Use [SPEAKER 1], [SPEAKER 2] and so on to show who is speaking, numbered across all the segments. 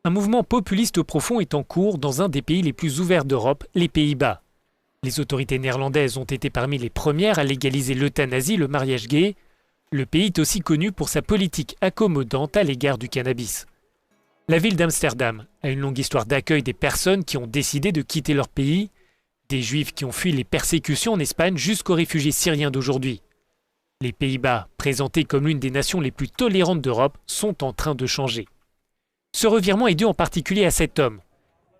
[SPEAKER 1] Un mouvement populiste profond est en cours dans un des pays les plus ouverts d'Europe, les Pays-Bas. Les autorités néerlandaises ont été parmi les premières à légaliser l'euthanasie, le mariage gay. Le pays est aussi connu pour sa politique accommodante à l'égard du cannabis. La ville d'Amsterdam a une longue histoire d'accueil des personnes qui ont décidé de quitter leur pays, des Juifs qui ont fui les persécutions en Espagne jusqu'aux réfugiés syriens d'aujourd'hui. Les Pays-Bas, présentés comme l'une des nations les plus tolérantes d'Europe, sont en train de changer. Ce revirement est dû en particulier à cet homme.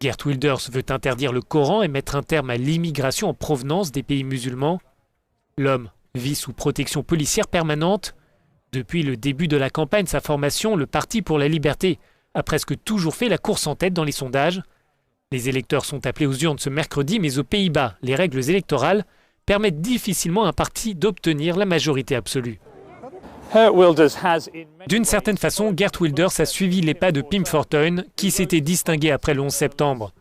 [SPEAKER 1] Geert Wilders veut interdire le Coran et mettre un terme à l'immigration en provenance des pays musulmans. L'homme vit sous protection policière permanente. Depuis le début de la campagne, sa formation, le Parti pour la liberté, a presque toujours fait la course en tête dans les sondages. Les électeurs sont appelés aux urnes ce mercredi, mais aux Pays-Bas, les règles électorales permettent difficilement à un parti d'obtenir la majorité absolue. D'une certaine façon, Geert Wilders a suivi les pas de Pim Fortuyn, qui s'était distingué après le 11 septembre.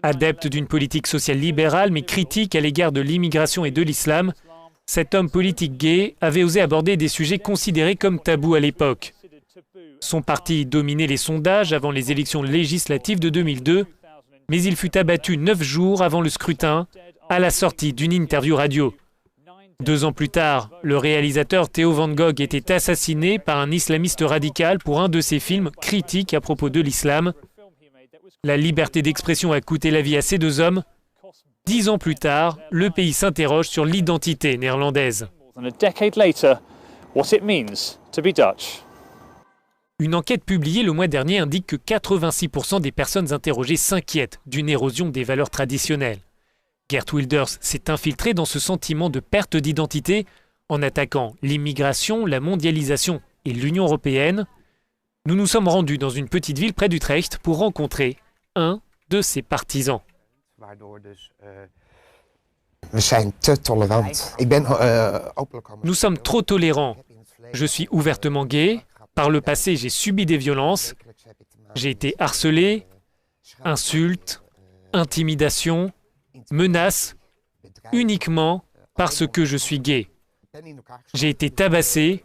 [SPEAKER 1] Adepte d'une politique sociale libérale, mais critique à l'égard de l'immigration et de l'islam, cet homme politique gay avait osé aborder des sujets considérés comme tabous à l'époque. Son parti dominait les sondages avant les élections législatives de 2002, mais il fut abattu 9 jours avant le scrutin, à la sortie d'une interview radio. 2 ans plus tard, le réalisateur Theo van Gogh était assassiné par un islamiste radical pour un de ses films critiques à propos de l'islam. La liberté d'expression a coûté la vie à ces 2 hommes. 10 ans plus tard, le pays s'interroge sur l'identité néerlandaise. Une enquête publiée le mois dernier indique que 86% des personnes interrogées s'inquiètent d'une érosion des valeurs traditionnelles. Geert Wilders s'est infiltré dans ce sentiment de perte d'identité en attaquant l'immigration, la mondialisation et l'Union européenne. Nous nous sommes rendus dans une petite ville près d'Utrecht pour rencontrer un de ses partisans. Nous sommes trop tolérants. Je suis ouvertement gay. Par le passé, j'ai subi des violences. J'ai été harcelé, insultes, intimidations, menaces, uniquement parce que je suis gay. J'ai été tabassé.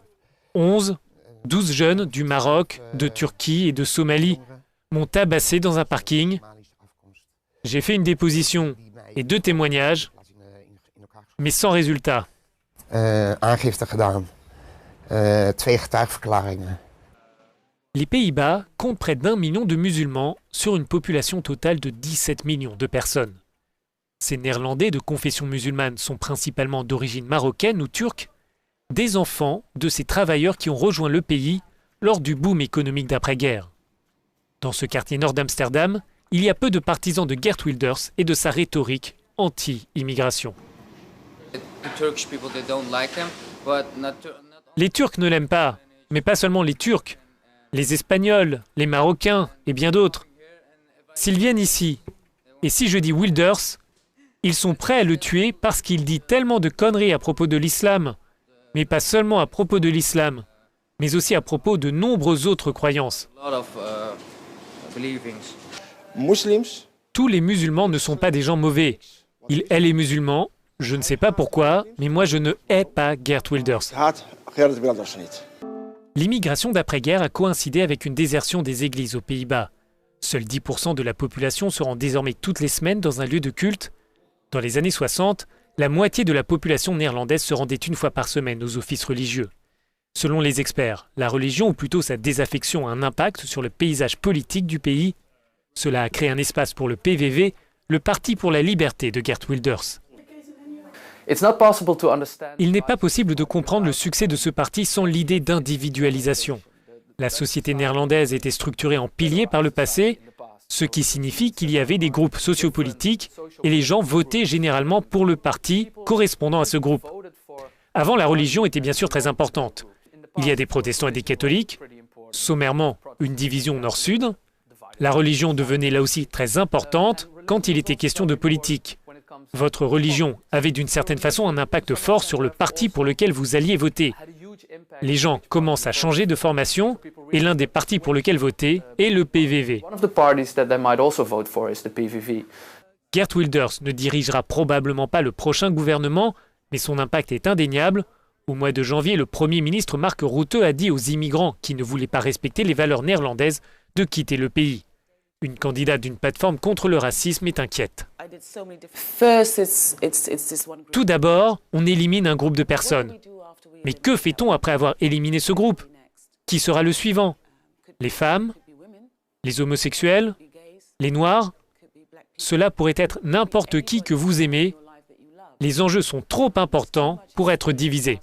[SPEAKER 1] 11, 12 jeunes du Maroc, de Turquie et de Somalie m'ont tabassé dans un parking. J'ai fait une déposition et 2 témoignages, mais sans résultat. Les Pays-Bas comptent près d'1 million de musulmans sur une population totale de 17 millions de personnes. Ces Néerlandais de confession musulmane sont principalement d'origine marocaine ou turque, des enfants de ces travailleurs qui ont rejoint le pays lors du boom économique d'après-guerre. Dans ce quartier nord d'Amsterdam, il y a peu de partisans de Geert Wilders et de sa rhétorique anti-immigration. Les Turcs ne l'aiment pas, mais pas seulement les Turcs, les Espagnols, les Marocains et bien d'autres. S'ils viennent ici, et si je dis Wilders, ils sont prêts à le tuer parce qu'il dit tellement de conneries à propos de l'islam, mais pas seulement à propos de l'islam, mais aussi à propos de nombreuses autres croyances. Tous les musulmans ne sont pas des gens mauvais. Ils haïssent les musulmans, je ne sais pas pourquoi, mais moi je ne hais pas Geert Wilders. L'immigration d'après-guerre a coïncidé avec une désertion des églises aux Pays-Bas. Seuls 10% de la population se rend désormais toutes les semaines dans un lieu de culte. Dans les années 60, la moitié de la population néerlandaise se rendait une fois par semaine aux offices religieux. Selon les experts, la religion, ou plutôt sa désaffection, a un impact sur le paysage politique du pays. Cela a créé un espace pour le PVV, le Parti pour la liberté de Geert Wilders. Il n'est pas possible de comprendre le succès de ce parti sans l'idée d'individualisation. La société néerlandaise était structurée en piliers par le passé, ce qui signifie qu'il y avait des groupes sociopolitiques et les gens votaient généralement pour le parti correspondant à ce groupe. Avant, la religion était bien sûr très importante. Il y a des protestants et des catholiques, sommairement une division nord-sud. La religion devenait là aussi très importante quand il était question de politique. Votre religion avait d'une certaine façon un impact fort sur le parti pour lequel vous alliez voter. Les gens commencent à changer de formation et l'un des partis pour lequel voter est le PVV. Geert Wilders ne dirigera probablement pas le prochain gouvernement, mais son impact est indéniable. Au mois de janvier, le Premier ministre Mark Rutte a dit aux immigrants qui ne voulaient pas respecter les valeurs néerlandaises de quitter le pays. Une candidate d'une plateforme contre le racisme est inquiète. Tout d'abord, on élimine un groupe de personnes. Mais que fait-on après avoir éliminé ce groupe? Qui sera le suivant? Les femmes? Les homosexuels? Les noirs? Cela pourrait être n'importe qui que vous aimez. Les enjeux sont trop importants pour être divisés.